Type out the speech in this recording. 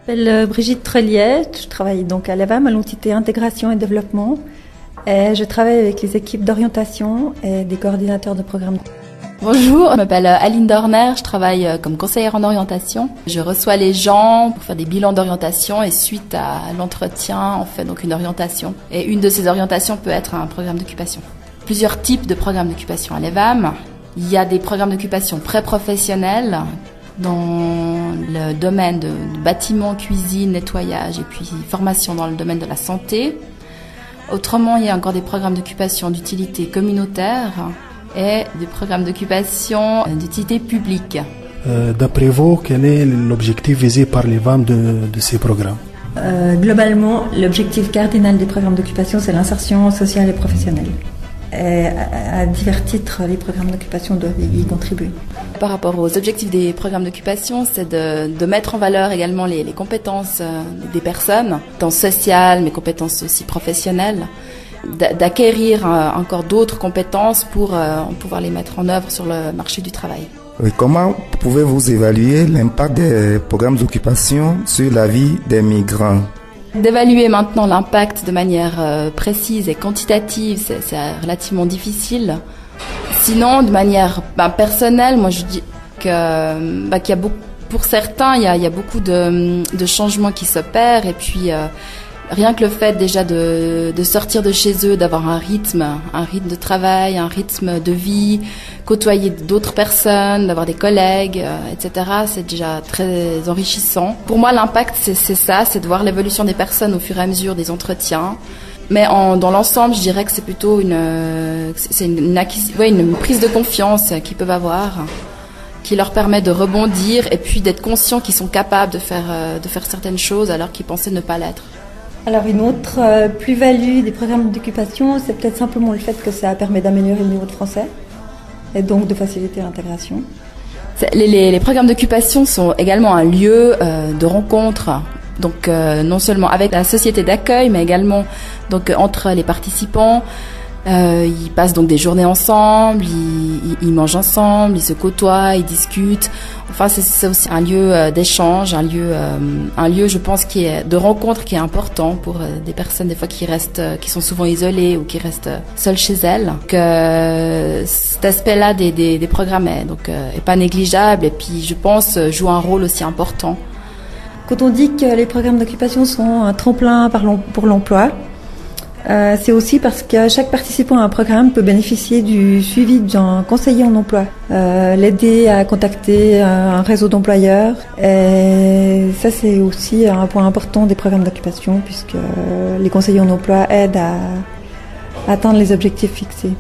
Je m'appelle Brigitte Trelier, je travaille donc à l'EVAM, à l'entité intégration et développement. Et je travaille avec les équipes d'orientation et des coordinateurs de programmes. Bonjour, je m'appelle Aline Dorner, je travaille comme conseillère en orientation. Je reçois les gens pour faire des bilans d'orientation et suite à l'entretien, on fait donc une orientation. Et une de ces orientations peut être un programme d'occupation. Plusieurs types de programmes d'occupation à l'EVAM. Il y a des programmes d'occupation pré-professionnels dans le domaine de bâtiment, cuisine, nettoyage et puis formation dans le domaine de la santé. Autrement, il y a encore des programmes d'occupation d'utilité communautaire et des programmes d'occupation d'utilité publique. D'après vous, quel est l'objectif visé par l'EVAM de ces programmes? Globalement, l'objectif cardinal des programmes d'occupation, c'est l'insertion sociale et professionnelle. Et à divers titres, les programmes d'occupation doivent y contribuer. Par rapport aux objectifs des programmes d'occupation, c'est de mettre en valeur également les compétences des personnes, compétences sociales, mais compétences aussi professionnelles, d'acquérir encore d'autres compétences pour pouvoir les mettre en œuvre sur le marché du travail. Oui, comment pouvez-vous évaluer l'impact des programmes d'occupation sur la vie des migrants? D'évaluer maintenant l'impact de manière précise et quantitative, c'est relativement difficile. Sinon, de manière personnelle, moi je dis qu'il y a beaucoup, pour certains, il y a beaucoup de changements qui s'opèrent et puis rien que le fait déjà de sortir de chez eux, d'avoir un rythme de travail, un rythme de vie, côtoyer d'autres personnes, d'avoir des collègues, etc. C'est déjà très enrichissant. Pour moi, l'impact, c'est ça, c'est de voir l'évolution des personnes au fur et à mesure des entretiens. Mais dans l'ensemble, je dirais que c'est plutôt une prise de confiance qu'ils peuvent avoir, qui leur permet de rebondir et puis d'être conscients qu'ils sont capables de faire certaines choses alors qu'ils pensaient ne pas l'être. Alors une autre plus-value des programmes d'occupation, c'est peut-être simplement le fait que ça permet d'améliorer le niveau de français et donc de faciliter l'intégration. Les programmes d'occupation sont également un lieu de rencontre, donc non seulement avec la société d'accueil, mais également donc entre les participants. Ils passent donc des journées ensemble, ils mangent ensemble, ils se côtoient, ils discutent. Enfin, c'est aussi un lieu d'échange, un lieu, je pense, qui est de rencontre, qui est important pour des personnes des fois qui sont souvent isolées ou qui restent seules chez elles. Que cet aspect-là des programmes est pas négligeable et puis je pense joue un rôle aussi important. Quand on dit que les programmes d'occupation sont un tremplin pour l'emploi, c'est aussi parce que chaque participant à un programme peut bénéficier du suivi d'un conseiller en emploi, l'aider à contacter un réseau d'employeurs. Et ça, c'est aussi un point important des programmes d'occupation puisque les conseillers en emploi aident à atteindre les objectifs fixés.